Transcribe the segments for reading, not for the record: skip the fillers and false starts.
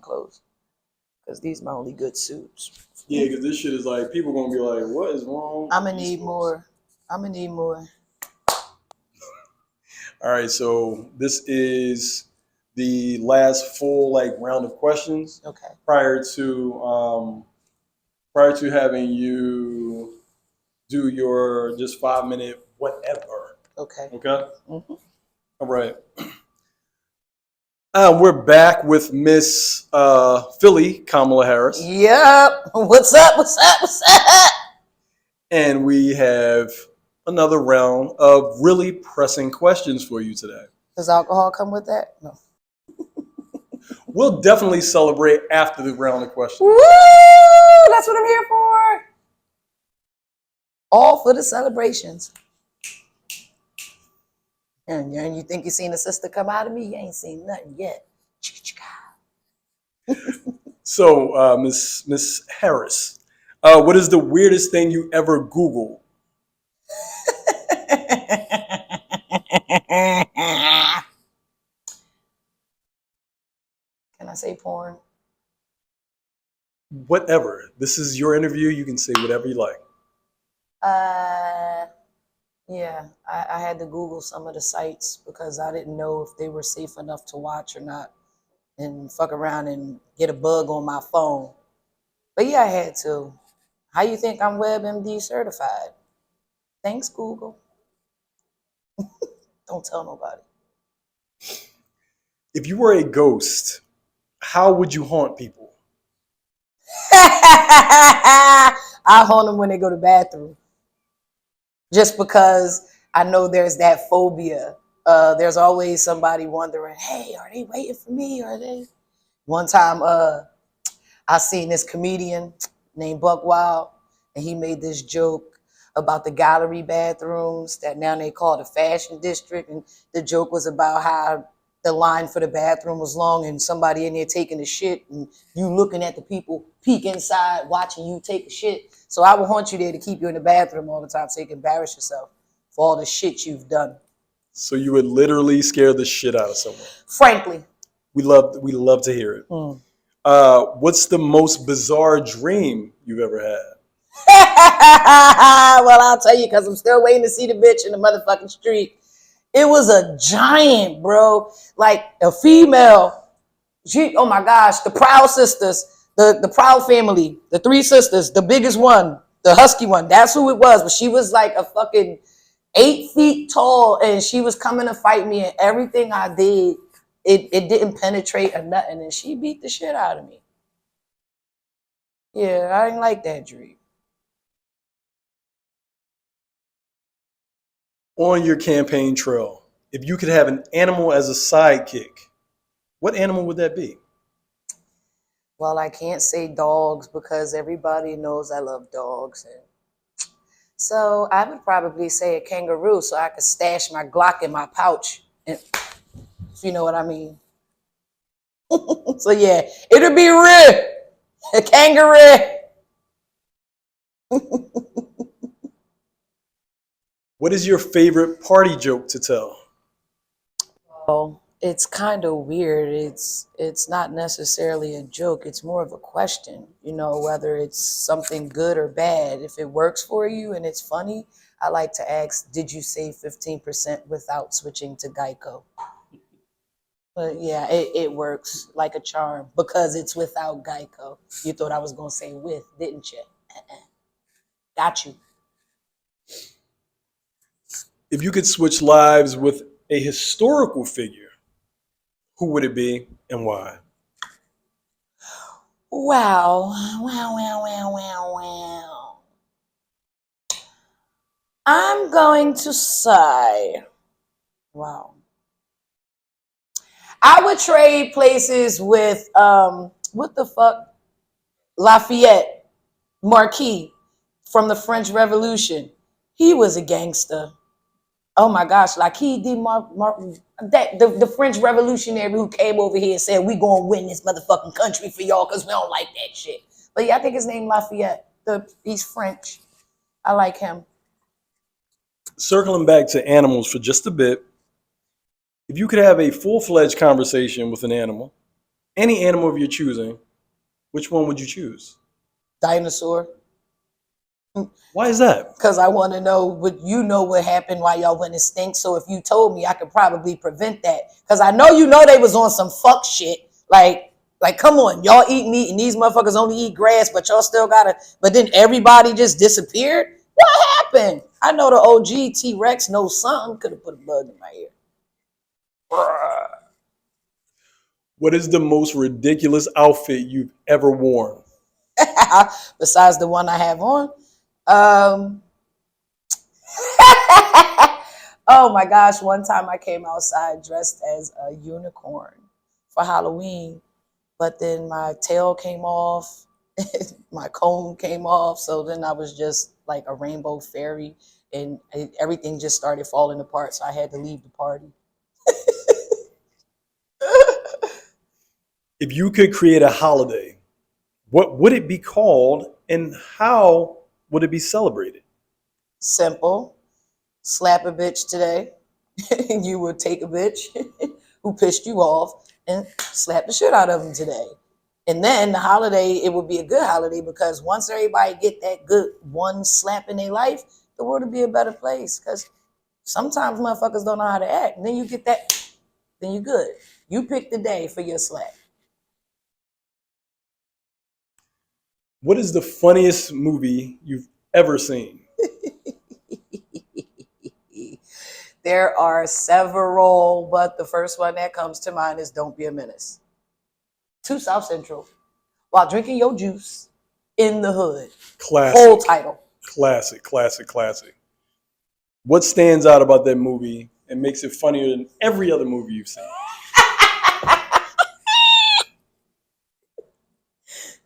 clothes because these are my only good suits. Yeah, because this shit is like, people going to be like, what is wrong? I'm going to need more. I'm going to need more. All right, so this is the last full like round of questions. Okay. Prior to having you do your just 5 minute whatever. Okay. Okay. Mm-hmm. All right. We're back with Miss Philly, Kamala Harris. Yep. What's up? What's up? What's up? And we have another round of really pressing questions for you today. Does alcohol come with that? No. We'll definitely celebrate after the round of questions. Woo! That's what I'm here for. All for the celebrations. And you think you seen a sister come out of me? You ain't seen nothing yet. So, Miss Harris, what is the weirdest thing you ever Googled? Can I say porn? Whatever. This is your interview. You can say whatever you like. Yeah, I had to Google some of the sites because I didn't know if they were safe enough to watch or not and fuck around and get a bug on my phone. But yeah, I had to. How you think I'm WebMD certified? Thanks, Google. Don't tell nobody. If you were a ghost, how would you haunt people? I haunt them when they go to the bathroom. Just because I know there's that phobia. There's always somebody wondering, hey, are they waiting for me? Are they? One time, I seen this comedian named Buck Wild, and he made this joke about the gallery bathrooms that now they call the fashion district. And the joke was about how the line for the bathroom was long and somebody in there taking a shit and you looking at the people peek inside watching you take a shit. So I will haunt you there to keep you in the bathroom all the time so you can embarrass yourself for all the shit you've done. So you would literally scare the shit out of someone. Frankly. We love to hear it. What's the most bizarre dream you've ever had? Well, I'll tell you because I'm still waiting to see the bitch in the motherfucking street. It was a giant, bro. Like a female. Oh my gosh, the Proud sisters, the Proud family, the three sisters, the biggest one, the husky one. That's who it was. But she was like a fucking 8 feet tall, and she was coming to fight me, and everything I did, it didn't penetrate or nothing, and she beat the shit out of me. Yeah, I didn't like that dream. On your campaign trail, if you could have an animal as a sidekick, what animal would that be? Well, I can't say dogs because everybody knows I love dogs. So I would probably say a kangaroo so I could stash my Glock in my pouch, if you know what I mean. So yeah, it'll be real. A kangaroo. What is your favorite party joke to tell? Well, it's kind of weird. It's not necessarily a joke. It's more of a question, whether it's something good or bad. If it works for you and it's funny, I like to ask, did you save 15% without switching to Geico? But yeah, it works like a charm because it's without Geico. You thought I was going to say with, didn't you? Got you. If you could switch lives with a historical figure, who would it be and why? Wow. I'm going to say, wow. I would trade places with, what the fuck? Lafayette Marquis from the French Revolution. He was a gangster. Oh my gosh, like the French revolutionary who came over here and said, we gonna win this motherfucking country for y'all because we don't like that shit. But yeah, I think his name Lafayette. He's French. I like him. Circling back to animals for just a bit, if you could have a full-fledged conversation with an animal, Any animal of your choosing, which one would you choose? Dinosaur. Why is that? Because I want to know what happened while y'all went extinct. So if you told me, I could probably prevent that. Because I know they was on some fuck shit. Like, come on, y'all eat meat and these motherfuckers only eat grass, but y'all still gotta. But then everybody just disappeared. What happened? I know the OG T Rex knows something. Could have put a bug in my ear. What is the most ridiculous outfit you've ever worn? Besides the one I have on. Oh my gosh, one time I came outside dressed as a unicorn for Halloween, but then my tail came off, my comb came off, so then I was just like a rainbow fairy, and everything just started falling apart, so I had to leave the party. If you could create a holiday, what would it be called and how would it be celebrated? Simple. Slap a bitch today. You would take a bitch who pissed you off and slap the shit out of them today. And then the holiday, it would be a good holiday because once everybody get that good one slap in their life, the world would be a better place. Because sometimes motherfuckers don't know how to act. And then you get that, then you good. You pick the day for your slap. What is the funniest movie you've ever seen? There are several, but the first one that comes to mind is Don't Be a Menace. To South Central while drinking your juice in the hood. Classic. Whole title. Classic, classic, classic. What stands out about that movie and makes it funnier than every other movie you've seen?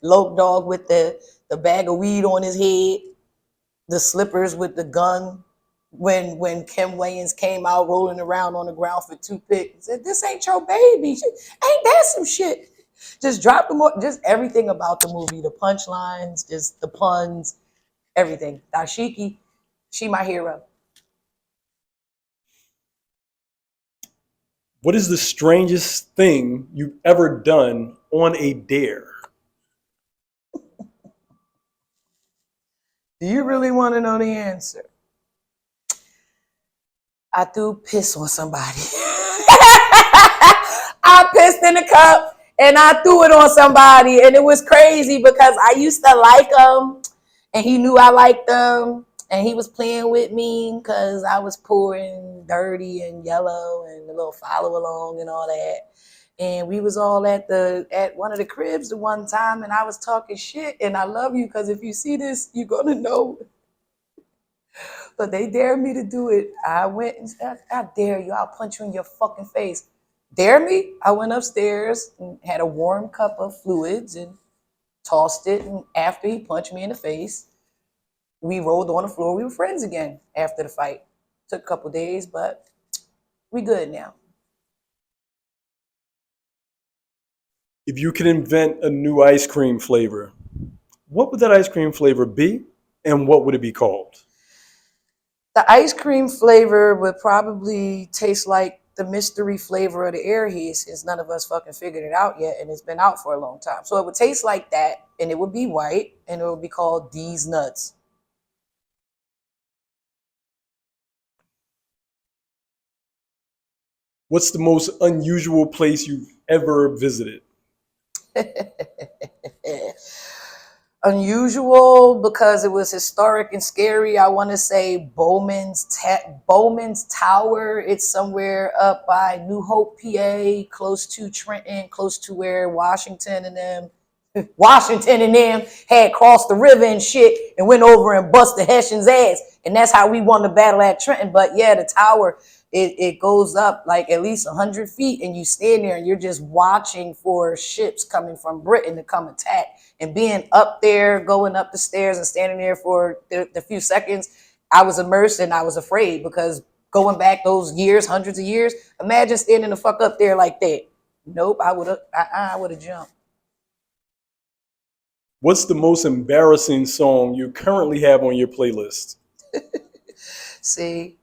Loke Dog with the bag of weed on his head, the slippers with the gun. When Kim Wayans came out rolling around on the ground for toothpick and said, "This ain't your baby. Ain't that some shit?" Just drop them, just everything about the movie, the punchlines, just the puns, everything. Dashiki, she my hero. What is the strangest thing you've ever done on a dare? Do you really want to know the answer? I threw piss on somebody. I pissed in a cup and I threw it on somebody, and it was crazy because I used to like him, and he knew I liked him, and he was playing with me because I was poor and dirty and yellow and a little follow along and all that. And we was all at one of the cribs the one time, and I was talking shit. And I love you because if you see this, you're gonna know. But they dared me to do it. I went and said, "I dare you. I'll punch you in your fucking face." Dare me? I went upstairs and had a warm cup of fluids and tossed it. And after he punched me in the face, we rolled on the floor. We were friends again after the fight. Took a couple days, but we good now. If you could invent a new ice cream flavor, what would that ice cream flavor be and what would it be called? The ice cream flavor would probably taste like the mystery flavor of the airhead, since none of us fucking figured it out yet, and it's been out for a long time. So it would taste like that, and it would be white, and it would be called D's Nuts. What's the most unusual place you've ever visited? Unusual because it was historic and scary. I want to say Bowman's Tower. It's somewhere up by New Hope, PA, close to Trenton, close to where Washington and them had crossed the river and shit and went over and bust the Hessians' ass. And that's how we won the battle at Trenton. But yeah, the tower, it goes up like at least 100 feet, and you stand there and you're just watching for ships coming from Britain to come attack. And being up there, going up the stairs and standing there for the few seconds, I was immersed and I was afraid because going back those years, hundreds of years, imagine standing the fuck up there like that. Nope, I would have jumped. What's the most embarrassing song you currently have on your playlist? See,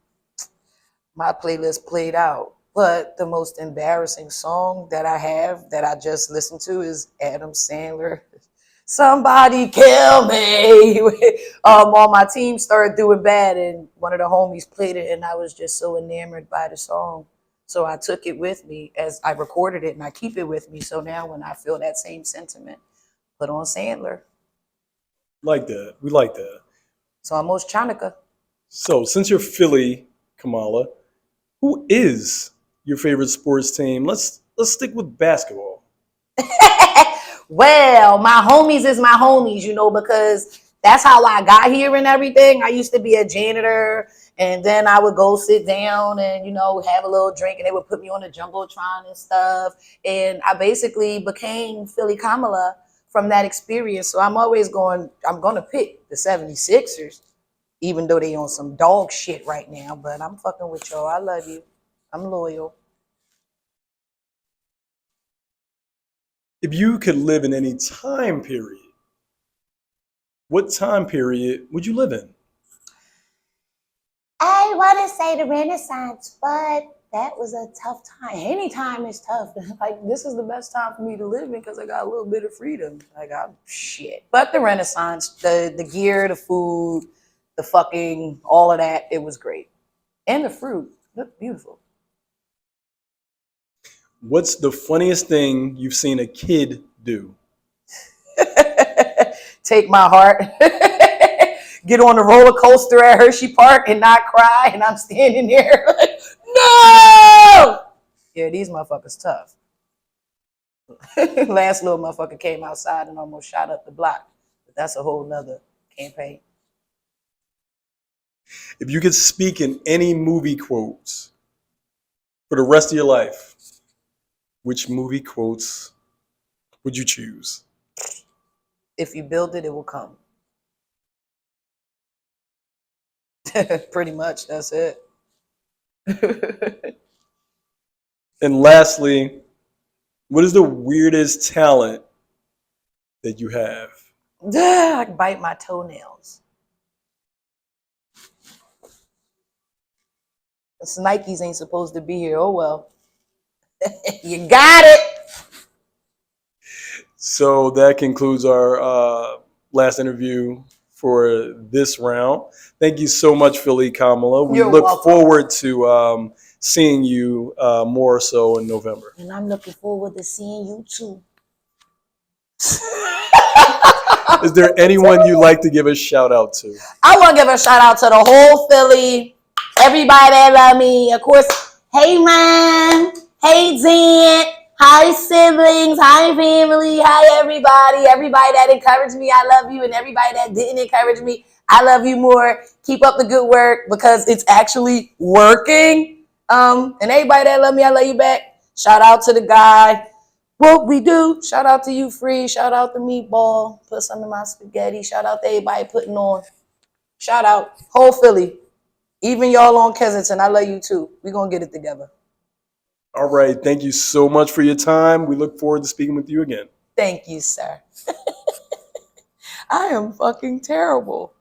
my playlist played out. But the most embarrassing song that I have that I just listened to is Adam Sandler. Somebody kill me. All my team started doing bad, and one of the homies played it, and I was just so enamored by the song. So I took it with me as I recorded it, and I keep it with me. So now when I feel that same sentiment, put on Sandler. Like that. We like that. So almost Chanukah. So since you're Philly, Kamala, who is your favorite sports team? Let's stick with basketball. Well, my homies is my homies, because that's how I got here and everything. I used to be a janitor, and then I would go sit down and, have a little drink, and they would put me on the Jumbotron and stuff. And I basically became Philly Kamala from that experience. So I'm going to pick the 76ers, even though they on some dog shit right now. But I'm fucking with y'all. I love you. I'm loyal. If you could live in any time period, what time period would you live in? I want to say the Renaissance, but that was a tough time. Any time is tough. Like, this is the best time for me to live in because I got a little bit of freedom. Like, I'm shit. But the Renaissance, the gear, the food, the fucking, all of that, it was great. And the fruit looked beautiful. What's the funniest thing you've seen a kid do? Take my heart. Get on the roller coaster at Hershey Park and not cry, and I'm standing there like, no! Yeah, these motherfuckers tough. Last little motherfucker came outside and almost shot up the block. But that's a whole nother campaign. If you could speak in any movie quotes for the rest of your life, which movie quotes would you choose? If you build it, it will come. Pretty much, that's it. And lastly, what is the weirdest talent that you have? I can bite my toenails. This Nikes ain't supposed to be here. Oh well. You got it. So that concludes our last interview for this round. Thank you so much, Philly Kamala. We You're look welcome. forward to seeing you more so in November. And I'm looking forward to seeing you too. Is there anyone you'd like to give a shout out to? I want to give a shout out to the whole Philly, everybody that love me. Of course, hey man, hey Zen, hi siblings, hi family, hi everybody. Everybody that encouraged me, I love you. And everybody that didn't encourage me, I love you more. Keep up the good work because it's actually working. And everybody that love me, I love you back. Shout out to the guy. What we do, shout out to you, Free. Shout out to Meatball. Put some in my spaghetti. Shout out to everybody putting on. Shout out. Whole Philly. Even y'all on Kensington, I love you too. We're going to get it together. All right. Thank you so much for your time. We look forward to speaking with you again. Thank you, sir. I am fucking terrible.